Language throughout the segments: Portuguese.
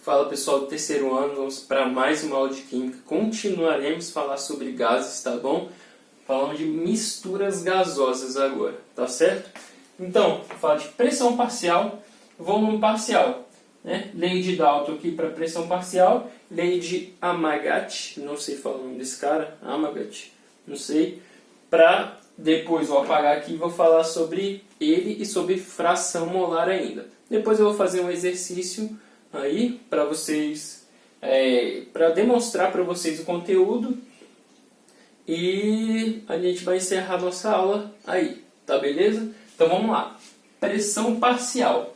Fala pessoal do terceiro ano, vamos para mais uma aula de Química. Continuaremos a falar sobre gases, tá bom? Falando de misturas gasosas agora, tá certo? Então, vou falar de pressão parcial, volume parcial, né? Lei de Dalton aqui para pressão parcial, lei de Amagat, não sei falar o nome desse cara, Amagat, não sei. Para depois vou apagar aqui e vou falar sobre ele e sobre fração molar ainda. Depois eu vou fazer um exercício aí para vocês, para demonstrar para vocês o conteúdo, e a gente vai encerrar nossa aula aí, tá beleza? Então vamos lá. Pressão parcial.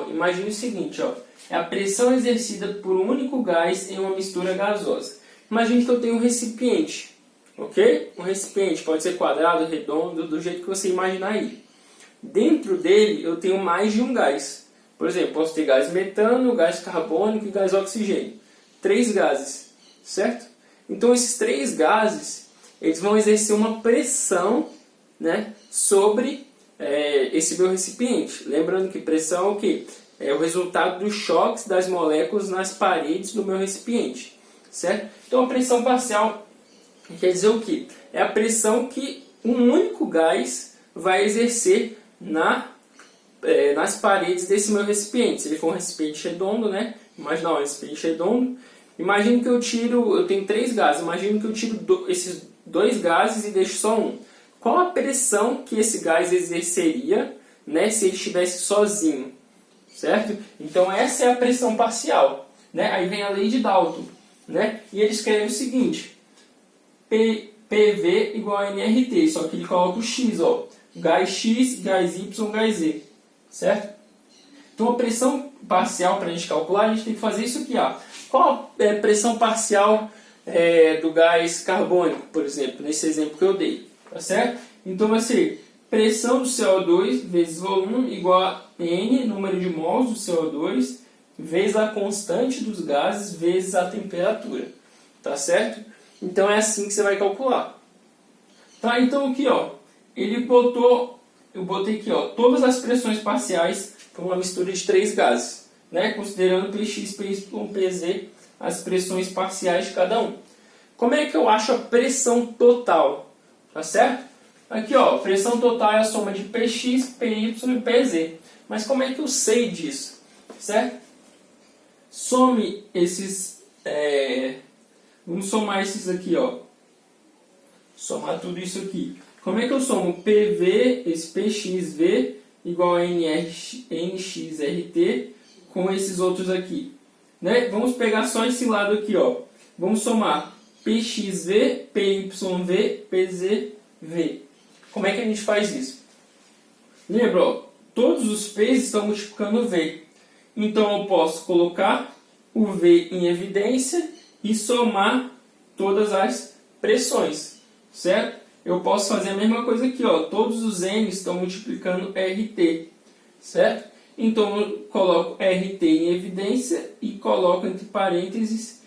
Imagine o seguinte, é a pressão exercida por um único gás em uma mistura gasosa. Imagine que eu tenho um recipiente, ok? Um recipiente pode ser quadrado, redondo, do jeito que você imaginar aí. Dentro dele eu tenho mais de um gás. Por exemplo, posso ter gás metano, gás carbônico e gás oxigênio. 3 gases, certo? Então esses 3 gases, eles vão exercer uma pressão, né, sobre esse meu recipiente. Lembrando que pressão é o quê? É o resultado dos choques das moléculas nas paredes do meu recipiente, certo? Então a pressão parcial quer dizer o quê? É a pressão que um único gás vai exercer nas paredes desse meu recipiente. Se ele for um recipiente redondo, né? Imagina um recipiente redondo. Imagine que eu tenho 3 gases. Imagine que eu tiro esses 2 gases e deixo só um. Qual a pressão que esse gás exerceria, né, se ele estivesse sozinho? Certo? Então essa é a pressão parcial, né? Aí vem a lei de Dalton, né? E ele escreve o seguinte: PV igual a nRT, só que ele coloca o X, gás X, gás Y, gás Z, certo? Então a pressão parcial, para a gente calcular, a gente tem que fazer isso aqui, Qual é a pressão parcial do gás carbônico, por exemplo, nesse exemplo que eu dei, tá certo? Então vai ser pressão do CO2 vezes volume igual a N, número de mols do CO2, vezes a constante dos gases, vezes a temperatura, tá certo? Então é assim que você vai calcular. Tá, então aqui, eu botei aqui, todas as pressões parciais para uma mistura de 3 gases, né? Considerando Px, Py, Pz, as pressões parciais de cada um. Como é que eu acho a pressão total? Tá certo? Aqui, pressão total é a soma de Px, Py e Pz. Mas como é que eu sei disso? Certo? Some esses... vamos somar esses aqui, Somar tudo isso aqui. Como é que eu somo PV, esse PXV, igual a NXRT, com esses outros aqui? Né? Vamos pegar só esse lado aqui, Vamos somar PXV, PYV, PZV. Como é que a gente faz isso? Lembra, todos os P's estão multiplicando o V. Então eu posso colocar o V em evidência e somar todas as pressões, certo? Eu posso fazer a mesma coisa aqui, todos os N estão multiplicando RT, certo? Então eu coloco RT em evidência e coloco entre parênteses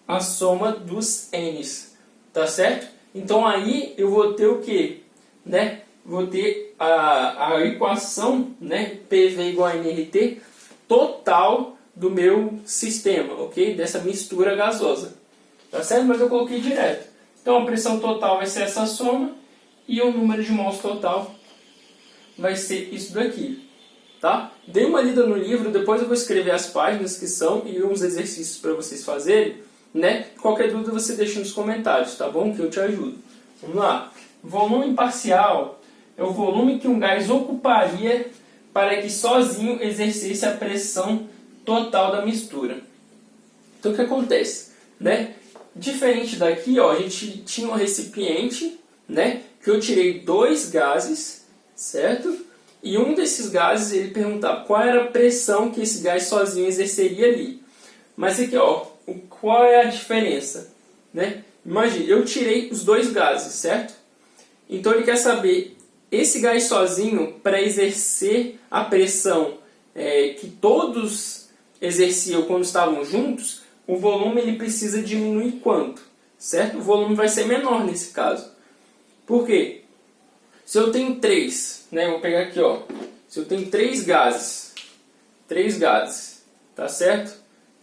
a soma dos N's, tá certo? Então aí eu vou ter o quê? Né? Vou ter a equação, né? PV igual a nRT total do meu sistema, ok? Dessa mistura gasosa, tá certo? Mas eu coloquei direto. Então a pressão total vai ser essa soma e o número de mols total vai ser isso daqui, tá? Dê uma lida no livro, depois eu vou escrever as páginas que são e uns exercícios para vocês fazerem, né? Qualquer dúvida você deixa nos comentários, tá bom? Que eu te ajudo. Vamos lá. Volume parcial é o volume que um gás ocuparia para que sozinho exercesse a pressão total da mistura. Então o que acontece, né? Diferente daqui, a gente tinha um recipiente, né, que eu tirei 2 gases, certo? E um desses gases, ele perguntava qual era a pressão que esse gás sozinho exerceria ali. Mas aqui, qual é a diferença, né? Imagina, eu tirei os 2 gases, certo? Então ele quer saber, esse gás sozinho, para exercer a pressão que todos exerciam quando estavam juntos, o volume ele precisa diminuir quanto? Certo? O volume vai ser menor nesse caso. Por quê? Se eu tenho 3, né? Vou pegar aqui, Se eu tenho 3 gases, tá certo?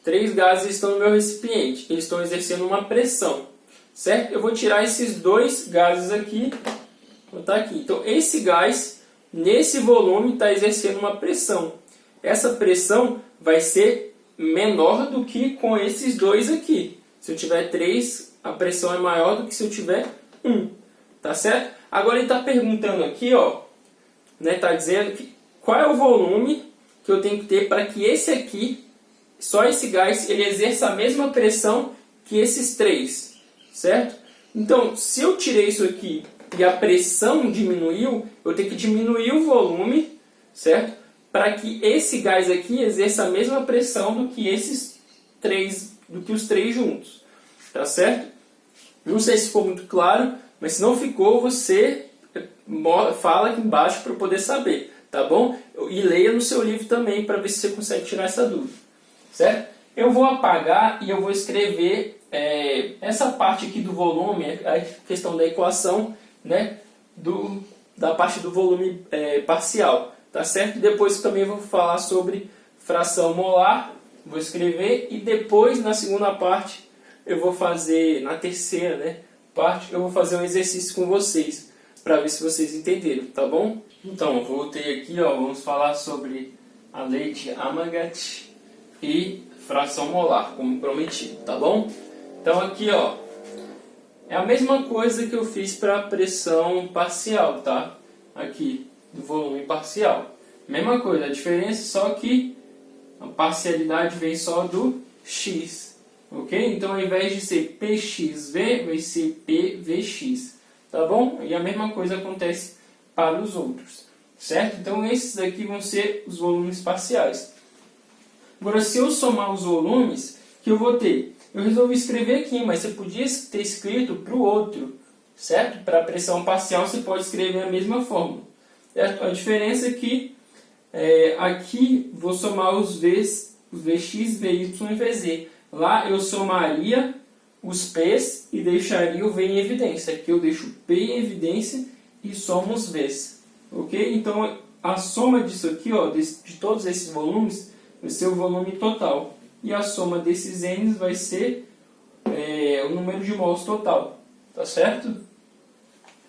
3 gases estão no meu recipiente, eles estão exercendo uma pressão, certo? Eu vou tirar esses 2 gases aqui, vou botar aqui. Então, esse gás, nesse volume, está exercendo uma pressão. Essa pressão vai ser menor do que com esses 2 aqui. Se eu tiver 3, a pressão é maior do que se eu tiver 1, tá certo? Agora ele está perguntando aqui, ó, né, tá dizendo que qual é o volume que eu tenho que ter para que esse aqui, só esse gás, ele exerça a mesma pressão que esses 3, certo? Então, se eu tirei isso aqui e a pressão diminuiu, eu tenho que diminuir o volume, certo? Para que esse gás aqui exerça a mesma pressão do que esses 3, do que os 3 juntos, tá certo? Não sei se ficou muito claro, mas se não ficou, você fala aqui embaixo para eu poder saber, tá bom? E leia no seu livro também para ver se você consegue tirar essa dúvida, certo? Eu vou apagar e eu vou escrever essa parte aqui do volume, a questão da equação, né, da parte do volume parcial, tá certo? Depois também vou falar sobre fração molar, vou escrever, e depois na segunda parte eu vou fazer, na terceira, né, parte, eu vou fazer um exercício com vocês, para ver se vocês entenderam, tá bom? Então, voltei aqui, ó, vamos falar sobre a lei de Amagat e fração molar, como prometido, tá bom? Então aqui, ó, é a mesma coisa que eu fiz para a pressão parcial, tá? Aqui, do volume parcial. Mesma coisa, a diferença só que a parcialidade vem só do x, ok? Então ao invés de ser pxv, vai ser pvx, tá bom? E a mesma coisa acontece para os outros, certo? Então esses daqui vão ser os volumes parciais. Agora, se eu somar os volumes, que eu vou ter? Eu resolvi escrever aqui, mas você podia ter escrito para o outro, certo? Para a pressão parcial você pode escrever a mesma fórmula, certo? A diferença é que aqui vou somar os V's, os Vx, Vy e Vz. Lá eu somaria os P's e deixaria o V em evidência. Aqui eu deixo o P em evidência e somo os V's, ok? Então a soma disso aqui, ó, de todos esses volumes, vai ser o volume total. E a soma desses N's vai ser o número de mols total. Tá certo?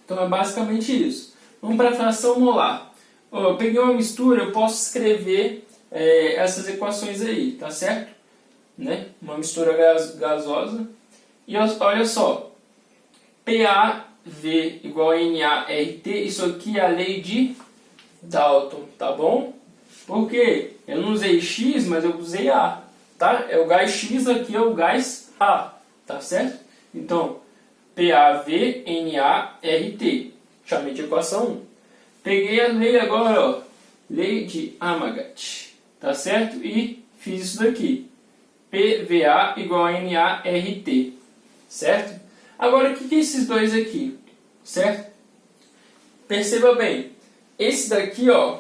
Então é basicamente isso. Vamos para a fração molar. Ó, eu peguei uma mistura, eu posso escrever essas equações aí, tá certo? Né? Uma mistura gasosa. E olha só. PaV igual a NaRT. Isso aqui é a lei de Dalton, tá bom? Por quê? Eu não usei X, mas eu usei A, tá? É o gás X, aqui é o gás A, tá certo? Então, PaVNaRT, chamei de equação 1. Peguei a lei agora, ó, lei de Amagat, tá certo? E fiz isso daqui, PVA igual a NaRT, certo? Agora, o que é esses dois aqui, certo? Perceba bem, esse daqui, ó,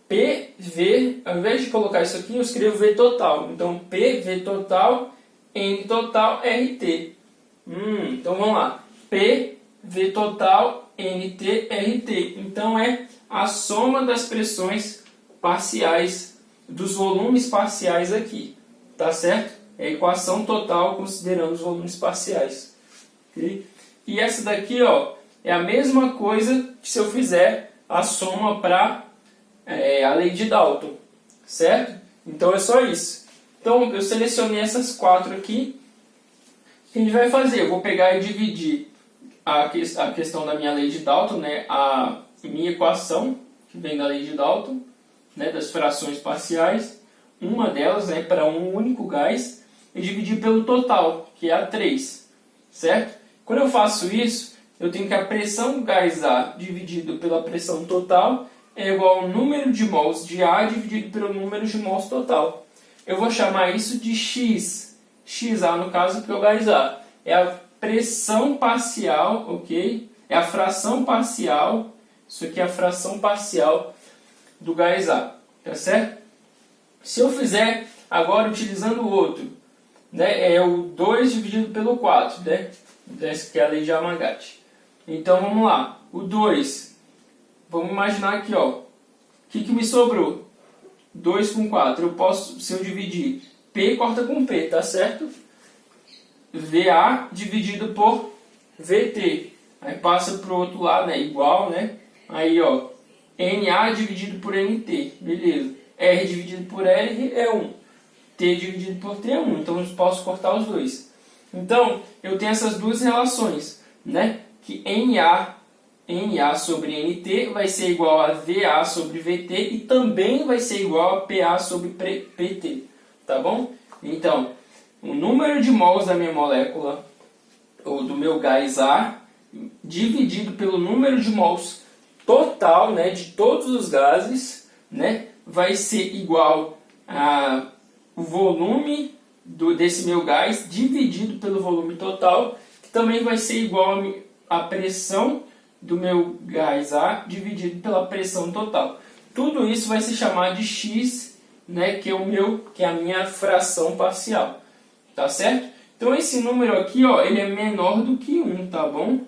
PV, ao invés de colocar isso aqui, eu escrevo V total. Então, PV total, N total, RT. Então, vamos lá. PV total, NT, RT. Então, é a soma das pressões parciais, dos volumes parciais aqui. Tá certo? É a equação total considerando os volumes parciais. Okay? E essa daqui, ó, é a mesma coisa que se eu fizer a soma para a lei de Dalton, certo? Então é só isso. Então eu selecionei essas 4 aqui. O que a gente vai fazer? Eu vou pegar e dividir a questão da minha lei de Dalton, né? A minha equação, que vem da lei de Dalton, né? Das frações parciais. Uma delas, né? Para um único gás, e dividir pelo total, que é a 3, certo? Quando eu faço isso, eu tenho que a pressão do gás A dividido pela pressão total é igual ao número de mols de A dividido pelo número de mols total. Eu vou chamar isso de X. XA, no caso, porque é o gás A. É a pressão parcial, ok? É a fração parcial. Isso aqui é a fração parcial do gás A. Tá certo? Se eu fizer agora utilizando o outro, né? É o 2 dividido pelo 4, né? Essa que é a lei de Amagat. Então, vamos lá. O 2... Vamos imaginar aqui, ó. O que me sobrou? 2 com 4. Eu posso, se eu dividir P corta com P, tá certo? VA dividido por VT. Aí passa pro outro lado, né? Igual, né? Aí, ó, NA dividido por NT, beleza. R dividido por R é 1. T dividido por T é 1. Então eu posso cortar os dois. Então, eu tenho essas duas relações, né? Que NA sobre NT vai ser igual a VA sobre VT e também vai ser igual a PA sobre PT, tá bom? Então, o número de mols da minha molécula, ou do meu gás A, dividido pelo número de mols total, né, de todos os gases, né, vai ser igual a o volume desse meu gás dividido pelo volume total, que também vai ser igual a pressão do meu gás A dividido pela pressão total. Tudo isso vai se chamar de X, né, que é a minha fração parcial, tá certo? Então esse número aqui, ó, ele é menor do que 1, tá bom?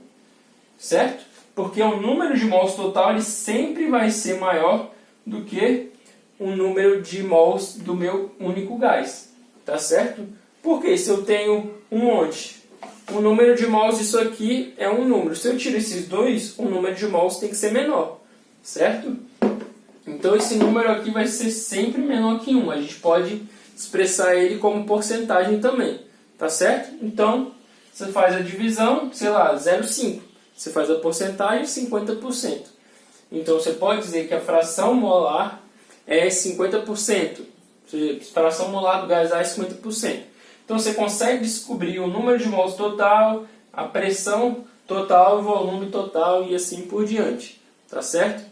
Certo? Porque o número de mols total ele sempre vai ser maior do que o número de mols do meu único gás, tá certo? Porque se eu tenho um monte, o número de mols disso aqui é um número. Se eu tiro esses dois, o número de mols tem que ser menor, certo? Então esse número aqui vai ser sempre menor que 1. A gente pode expressar ele como porcentagem também, tá certo? Então você faz a divisão, sei lá, 0,5. Você faz a porcentagem, 50%. Então você pode dizer que a fração molar é 50%. Ou seja, a fração molar do gás A é 50%. Então você consegue descobrir o número de mols total, a pressão total, o volume total e assim por diante. Tá certo?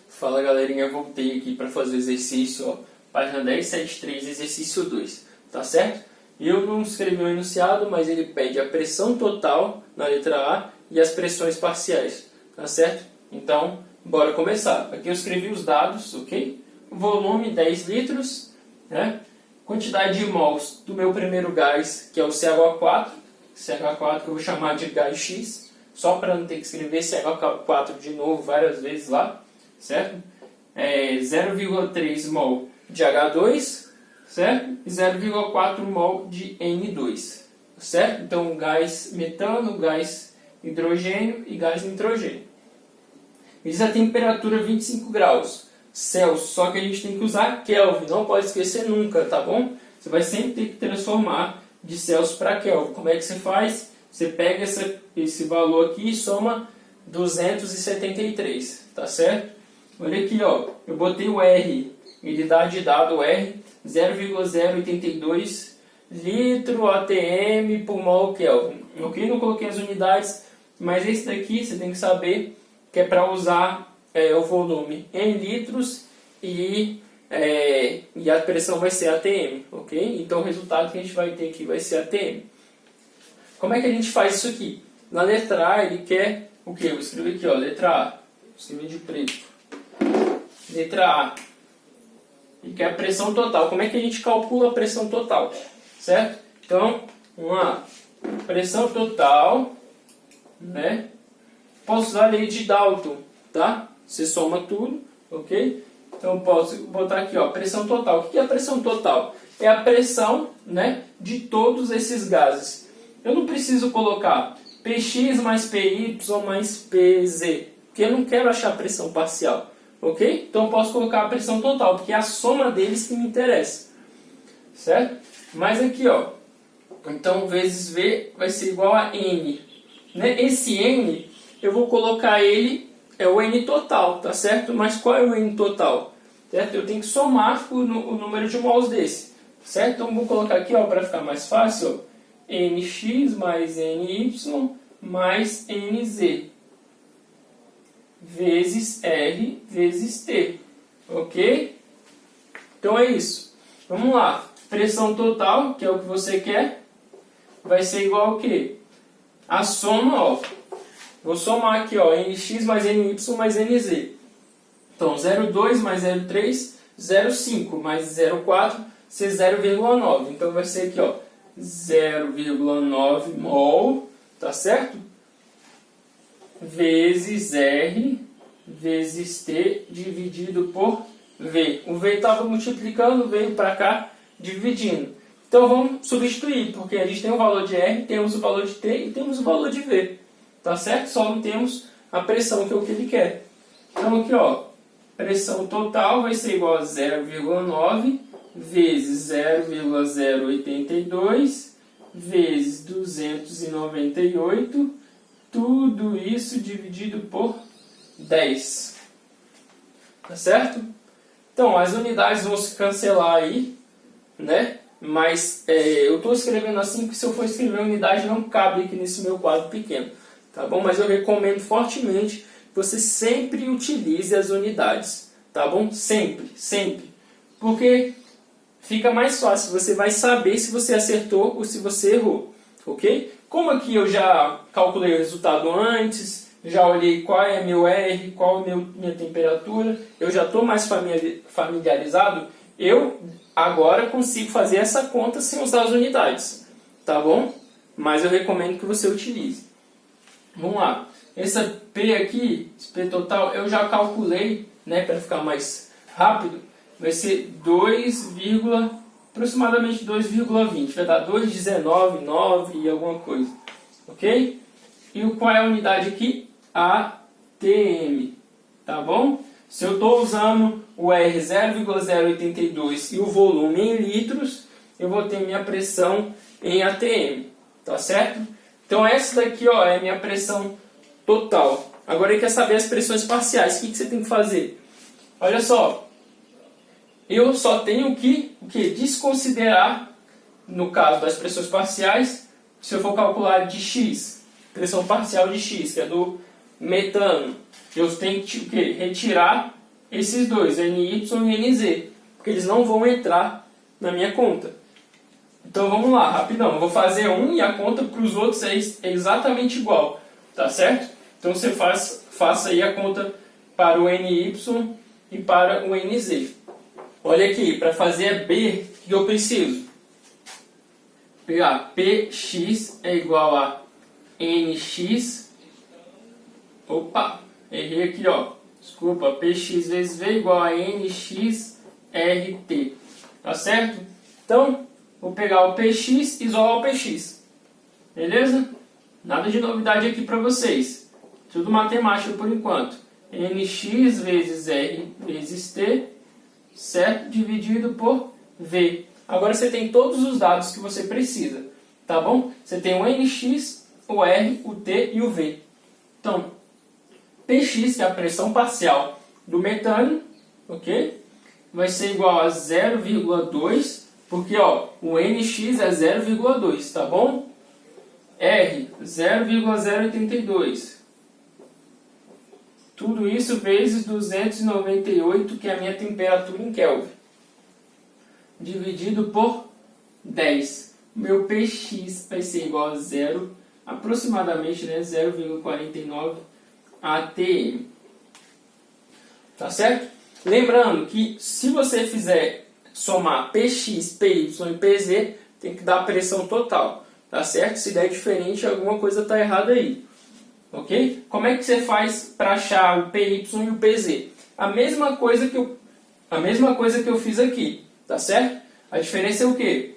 Fala galerinha, voltei aqui para fazer o exercício, ó, página 1073, exercício 2. Tá certo? Eu não escrevi o enunciado, mas ele pede a pressão total na letra A e as pressões parciais. Tá certo? Então, bora começar. Aqui eu escrevi os dados, ok? Volume 10 litros, né? Quantidade de mols do meu primeiro gás, que é o CH4. CH4 que eu vou chamar de gás X, só para não ter que escrever CH4 de novo várias vezes lá, certo? 0,3 mol de H2, certo? E 0,4 mol de N2, certo? Então, gás metano, gás hidrogênio e gás nitrogênio. Diz a temperatura 25 graus Celsius, só que a gente tem que usar Kelvin, não pode esquecer nunca, tá bom? Você vai sempre ter que transformar de Celsius para Kelvin. Como é que você faz? Você pega esse valor aqui e soma 273, tá certo? Olha aqui, ó, eu botei o R, ele dá de dado R 0,082 litro atm por mol Kelvin. Ok? Não coloquei as unidades, mas esse daqui você tem que saber que é para usar o volume em litros e a pressão vai ser ATM, ok? Então o resultado que a gente vai ter aqui vai ser ATM. Como é que a gente faz isso aqui? Na letra A ele quer o que? Eu escrevi aqui, ó, letra A. Vou escrever de preto. Letra A. Ele quer a pressão total. Como é que a gente calcula a pressão total? Certo? Então, vamos lá. Pressão total, né? Posso usar a lei de Dalton, tá? Você soma tudo, ok? Então, posso botar aqui, ó, pressão total. O que é a pressão total? É a pressão, né, de todos esses gases. Eu não preciso colocar Px mais Py mais Pz, porque eu não quero achar a pressão parcial, ok? Então, eu posso colocar a pressão total, porque é a soma deles que me interessa, certo? Mas aqui, ó, então, vezes V vai ser igual a N. Né? Esse N, eu vou colocar ele, é o N total, tá certo? Mas qual é o N total? Certo? Eu tenho que somar o número de mols desse, certo? Então, vou colocar aqui, ó, para ficar mais fácil, ó, Nx mais Ny mais Nz vezes R vezes T, ok? Então, é isso. Vamos lá. Pressão total, que é o que você quer, vai ser igual ao quê? A soma, ó. Vou somar aqui, ó, Nx mais Ny mais Nz. Então, 0,2 mais 0,3, 0,5 mais 0,4, ser 0,9. Então, vai ser aqui, ó, 0,9 mol, tá certo? Vezes R vezes T dividido por V. O V estava multiplicando, veio para cá dividindo. Então vamos substituir, porque a gente tem o valor de R, temos o valor de T e temos o valor de V. Tá certo? Só não temos a pressão, que é o que ele quer. Então aqui, ó, pressão total vai ser igual a 0,9 vezes 0,082 vezes 298, tudo isso dividido por 10. Tá certo? Então, as unidades vão se cancelar aí, né? Mas eu estou escrevendo assim porque se eu for escrever unidade não cabe aqui nesse meu quadro pequeno. Tá bom? Mas eu recomendo fortemente que você sempre utilize as unidades. Tá bom? Sempre, sempre. Porque fica mais fácil, você vai saber se você acertou ou se você errou. Ok? Como aqui eu já calculei o resultado antes, já olhei qual é meu R, qual é minha temperatura, eu já estou mais familiarizado, eu agora consigo fazer essa conta sem usar as unidades. Tá bom? Mas eu recomendo que você utilize. Vamos lá. Essa P aqui, esse P total, eu já calculei, né, para ficar mais rápido. Vai ser aproximadamente 2,20. Vai dar 2,199 e alguma coisa. Ok? E qual é a unidade aqui? ATM. Tá bom? Se eu estou usando o R 0,082 e o volume em litros, eu vou ter minha pressão em ATM. Tá certo? Então essa daqui, ó, é a minha pressão total. Agora ele quer saber as pressões parciais. O que você tem que fazer? Olha só. Eu só tenho que desconsiderar, no caso das pressões parciais, se eu for calcular de X, pressão parcial de X, que é do metano, eu tenho que retirar esses dois, NY e NZ, porque eles não vão entrar na minha conta. Então vamos lá, rapidão. Eu vou fazer um e a conta para os outros é exatamente igual, tá certo? Então você faça aí a conta para o NY e para o NZ. Olha aqui, para fazer a B, o que eu preciso? Pegar Px é igual a Nx. Opa, errei aqui, ó. Desculpa, Px vezes V igual a Nx RT. Tá certo? Então, vou pegar o Px e isolar o Px. Beleza? Nada de novidade aqui para vocês. Tudo matemática por enquanto. Nx vezes R vezes T, certo? Dividido por V. Agora você tem todos os dados que você precisa, tá bom? Você tem o Nx, o R, o T e o V. Então, Px, que é a pressão parcial do metano, ok? Vai ser igual a 0,2, porque ó, o Nx é 0,2, tá bom? R, 0,082. Tudo isso vezes 298, que é a minha temperatura em Kelvin. Dividido por 10. Meu Px vai ser igual a 0, aproximadamente, né, 0,49 atm. Tá certo? Lembrando que se você fizer somar Px, Py e Pz, tem que dar a pressão total. Tá certo? Se der diferente, alguma coisa está errada aí. Ok? Como é que você faz para achar o Py e o Pz? A mesma coisa que eu fiz aqui, tá certo? A diferença é o quê?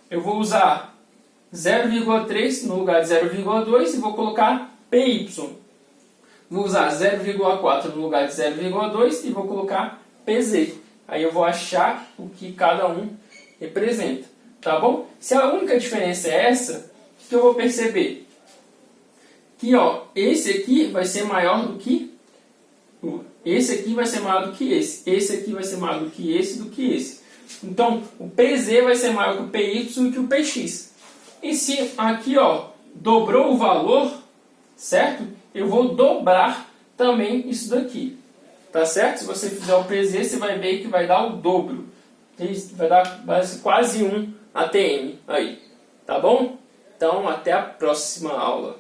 Eu vou usar 0,3 no lugar de 0,2 e vou colocar Py. Vou usar 0,4 no lugar de 0,2 e vou colocar Pz. Aí eu vou achar o que cada um representa, tá bom? Se a única diferença é essa, o que eu vou perceber? Que ó, esse aqui vai ser maior do que esse aqui vai ser maior do que esse aqui vai ser maior do que esse. Então, o Pz vai ser maior que o Py e que o Px. E se aqui ó, dobrou o valor, certo? Eu vou dobrar também isso daqui, tá certo? Se você fizer o Pz, você vai ver que vai dar o dobro. Vai ser quase 1 atm aí, tá bom? Então, até a próxima aula.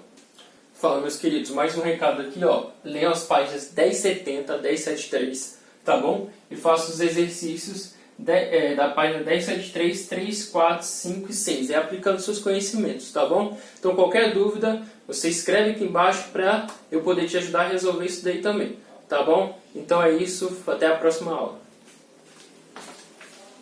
Fala, meus queridos, mais um recado aqui, ó. Leiam as páginas 1070 a 1073, tá bom? E faça os exercícios da página 1073, 3, 4, 5 e 6. É aplicando seus conhecimentos, tá bom? Então, qualquer dúvida, você escreve aqui embaixo para eu poder te ajudar a resolver isso daí também, tá bom? Então é isso, até a próxima aula.